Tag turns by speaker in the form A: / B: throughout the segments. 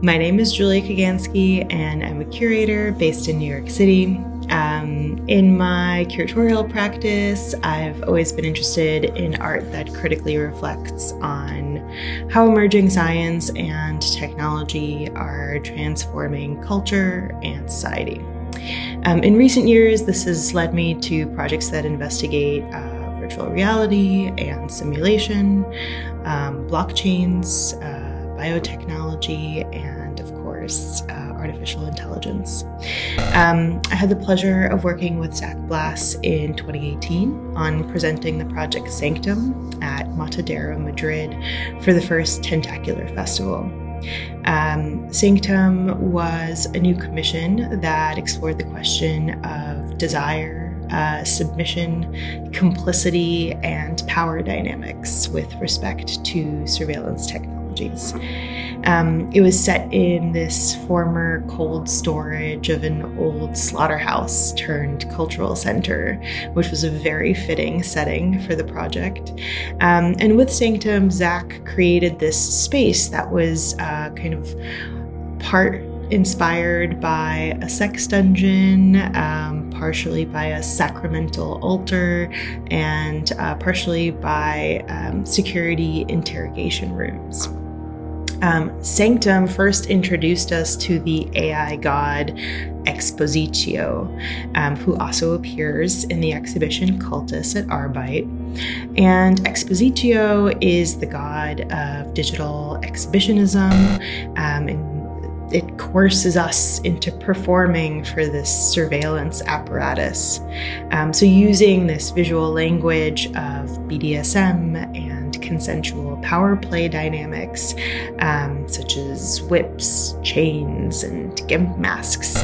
A: My name is Julia Kaganskiy, and I'm a curator based in New York City. In my curatorial practice, I've always been interested in art that critically reflects on how emerging science and technology are transforming culture and society. In recent years, this has led me to projects that investigate virtual reality and simulation, blockchains, biotechnology, and of course, artificial intelligence. I had the pleasure of working with Marc Blazel in 2018 on presenting the project Sanctum at Matadero, Madrid for the first Tentacular Festival. Sanctum was a new commission that explored the question of desire, submission, complicity, and power dynamics with respect to surveillance technologies. It was set in this former cold storage of an old slaughterhouse turned cultural center, which was a very fitting setting for the project. And with Sanctum, Zach created this space that was kind of part inspired by a sex dungeon, partially by a sacramental altar, and partially by security interrogation rooms. Sanctum first introduced us to the AI god Expositio, who also appears in the exhibition CULTUS at arebyte. And Expositio is the god of digital exhibitionism, and it coerces us into performing for this surveillance apparatus. So using this visual language of BDSM and consensual power play dynamics, such as whips, chains, and gimp masks,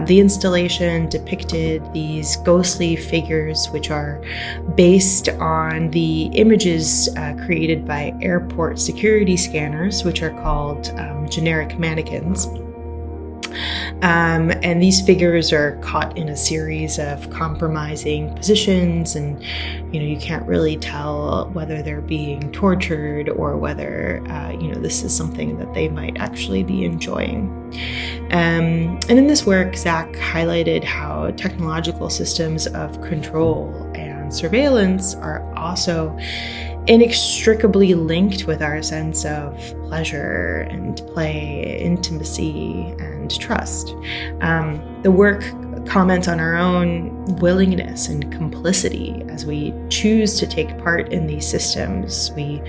A: the installation depicted these ghostly figures which are based on the images created by airport security scanners, which are called generic mannequins. And these figures are caught in a series of compromising positions, and you can't really tell whether they're being tortured or whether this is something that they might actually be enjoying. And in this work, Zach highlighted how technological systems of control and surveillance are also inextricably linked with our sense of pleasure and play, intimacy, and trust. The work comments on our own willingness and complicity as we choose to take part in these systems. We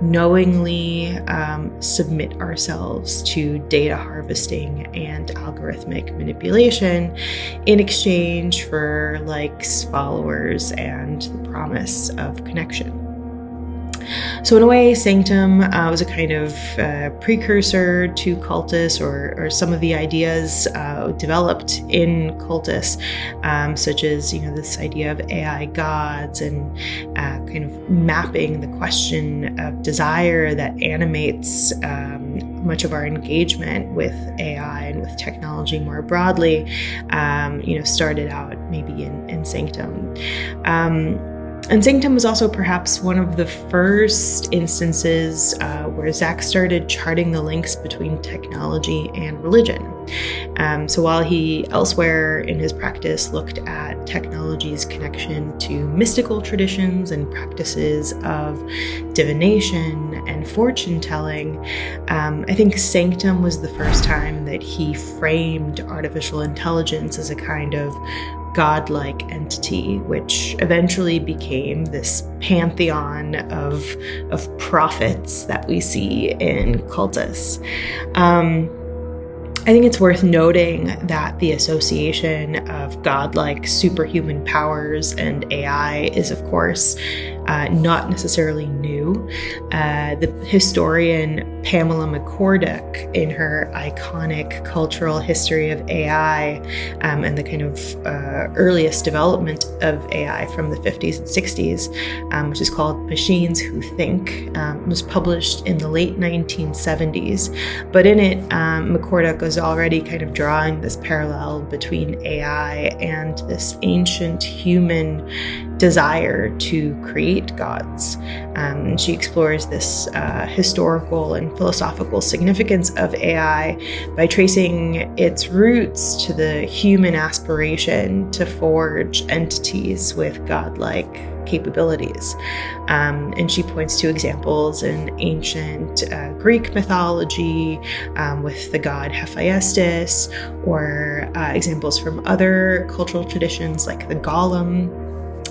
A: knowingly submit ourselves to data harvesting and algorithmic manipulation in exchange for likes, followers, and the promise of connection. So in a way, Sanctum was a kind of precursor to CULTUS, or some of the ideas developed in CULTUS, such as this idea of AI gods and kind of mapping the question of desire that animates much of our engagement with AI and with technology more broadly. Started out maybe in Sanctum. And Sanctum was also perhaps one of the first instances where Zach started charting the links between technology and religion. So while he elsewhere in his practice looked at technology's connection to mystical traditions and practices of divination and fortune telling, I think Sanctum was the first time that he framed artificial intelligence as a kind of godlike entity, which eventually became this pantheon of prophets that we see in CULTUS. I think it's worth noting that the association of godlike superhuman powers and AI is, of course, not necessarily new. The historian Pamela McCorduck, in her iconic cultural history of AI and the kind of earliest development of AI from the 50s and 60s, which is called Machines Who Think, was published in the late 1970s. But in it, McCorduck was already kind of drawing this parallel between AI and this ancient human desire to create gods. And she explores this historical and philosophical significance of AI by tracing its roots to the human aspiration to forge entities with godlike capabilities. And she points to examples in ancient Greek mythology with the god Hephaestus, or examples from other cultural traditions like the golem,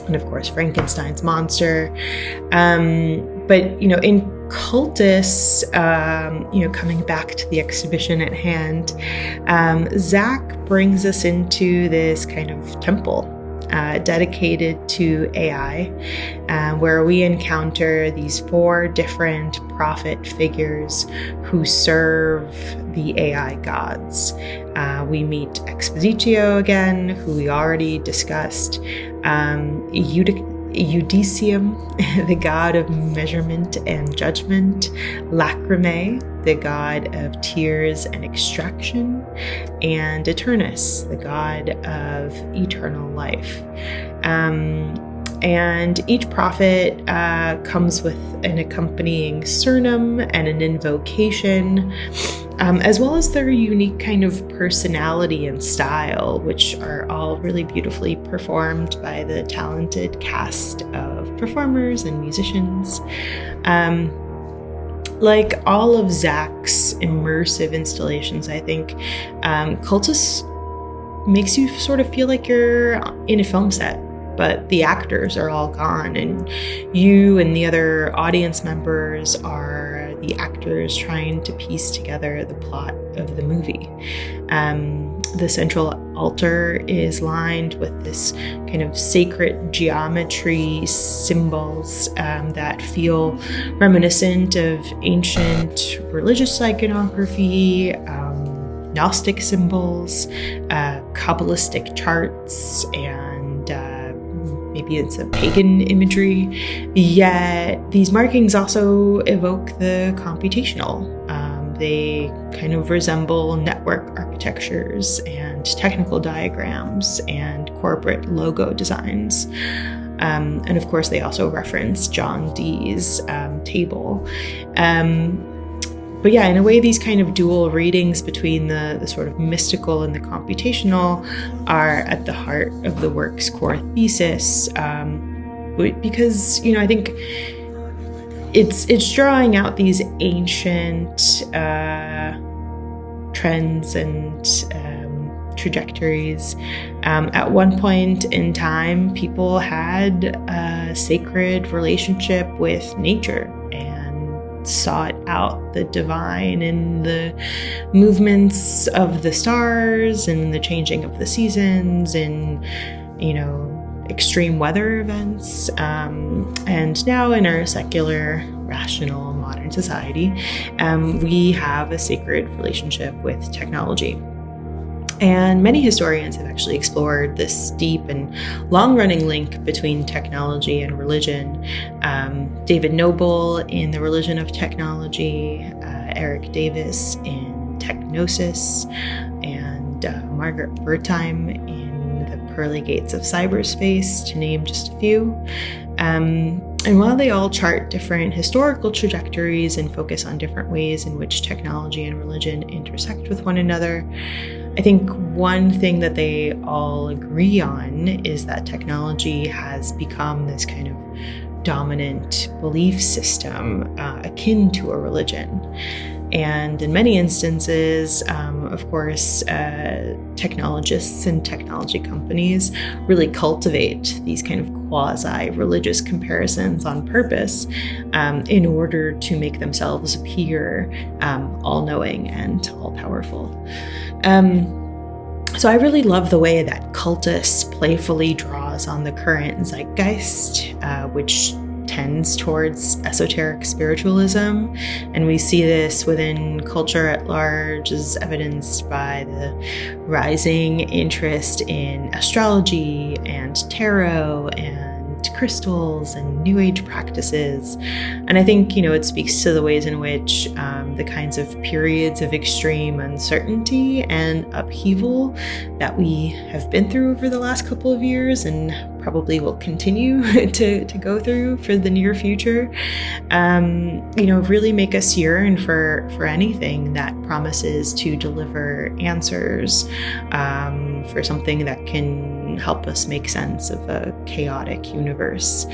A: and of course Frankenstein's monster. But in CULTUS, coming back to the exhibition at hand, Zach brings us into this kind of temple dedicated to AI, where we encounter these 4 different prophet figures who serve the AI gods. We meet Expositio again, who we already discussed, Eudicium, the god of measurement and judgment, Lacrimae, the god of tears and extraction, and Eternus, the god of eternal life. And each prophet comes with an accompanying surname and an invocation, as well as their unique kind of personality and style, which are all really beautifully performed by the talented cast of performers and musicians. Like all of Zach's immersive installations, I think CULTUS makes you sort of feel like you're in a film set, but the actors are all gone, and you and the other audience members are the actors trying to piece together the plot of the movie. The central altar is lined with this kind of sacred geometry symbols that feel reminiscent of ancient religious iconography, Gnostic symbols, Kabbalistic charts, and maybe it's a pagan imagery. Yet these markings also evoke the computational. They kind of resemble network architectures and technical diagrams and corporate logo designs. And of course, they also reference John Dee's table. But yeah, in a way, these kind of dual readings between the sort of mystical and the computational are at the heart of the work's core thesis, because, I think it's drawing out these ancient trends and trajectories. At one point in time, people had a sacred relationship with nature and sought out the divine in the movements of the stars and the changing of the seasons and, extreme weather events. And now in our secular, rational, modern society, we have a sacred relationship with technology. And many historians have actually explored this deep and long-running link between technology and religion. David Noble in The Religion of Technology, Eric Davis in Technosis, and Margaret Wertheim in The Pearly Gates of Cyberspace, to name just a few. And while they all chart different historical trajectories and focus on different ways in which technology and religion intersect with one another, I think one thing that they all agree on is that technology has become this kind of dominant belief system akin to a religion. And in many instances, of course, technologists and technology companies really cultivate these kind of quasi-religious comparisons on purpose in order to make themselves appear all-knowing and all-powerful. So I really love the way that CULTUS playfully draws on the current zeitgeist, which tends towards esoteric spiritualism. And we see this within culture at large, as evidenced by the rising interest in astrology and tarot and crystals and New Age practices. And I think, it speaks to the ways in which the kinds of periods of extreme uncertainty and upheaval that we have been through over the last couple of years and probably will continue to go through for the near future, really make us yearn for anything that promises to deliver answers for something that can help us make sense of a chaotic universe,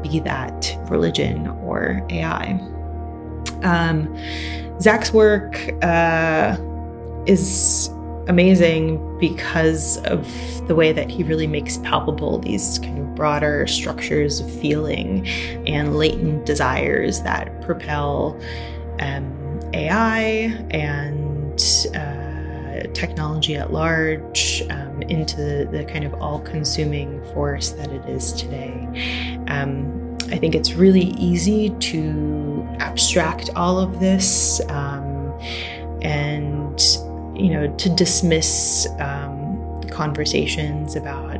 A: be that religion or AI. Zach's work is amazing because of the way that he really makes palpable these kind of broader structures of feeling and latent desires that propel AI and technology at large into the kind of all-consuming force that it is today. I think it's really easy to abstract all of this and to dismiss conversations about,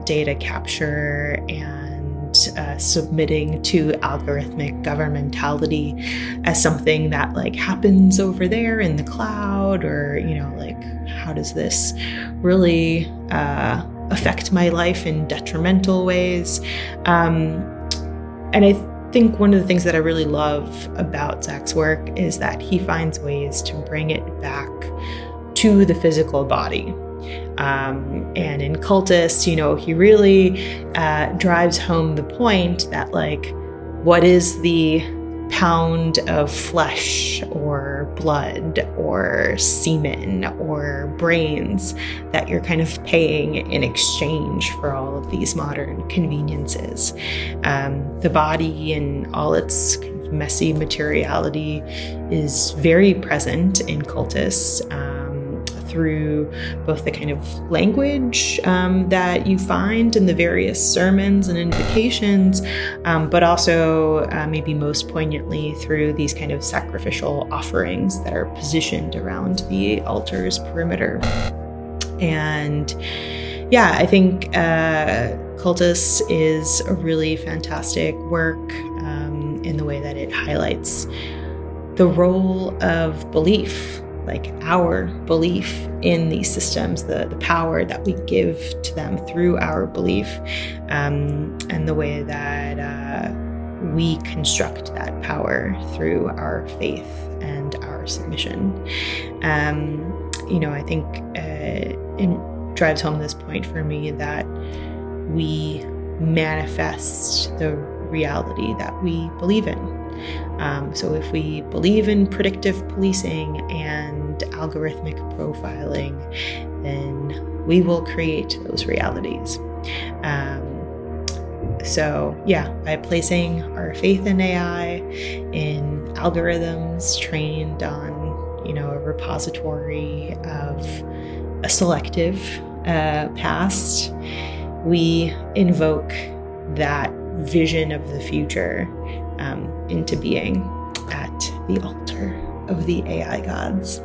A: data capture and submitting to algorithmic governmentality as something that happens over there in the cloud, or, how does this really affect my life in detrimental ways? And I think one of the things that I really love about Zach's work is that he finds ways to bring it back to the physical body. And in CULTUS, he really drives home the point that what is the pound of flesh or blood or semen or brains that you're kind of paying in exchange for all of these modern conveniences. The body and all its kind of messy materiality is very present in CULTUS, through both the kind of language that you find in the various sermons and invocations, but also maybe most poignantly through these kind of sacrificial offerings that are positioned around the altar's perimeter. And I think CULTUS is a really fantastic work in the way that it highlights the role of belief, our belief in these systems, the power that we give to them through our belief, and the way that we construct that power through our faith and our submission. I think it drives home this point for me that we manifest the reality that we believe in. So if we believe in predictive policing and algorithmic profiling, then we will create those realities. By placing our faith in AI, in algorithms trained on, a repository of a selective past, we invoke that vision of the future into being at the altar of the AI gods.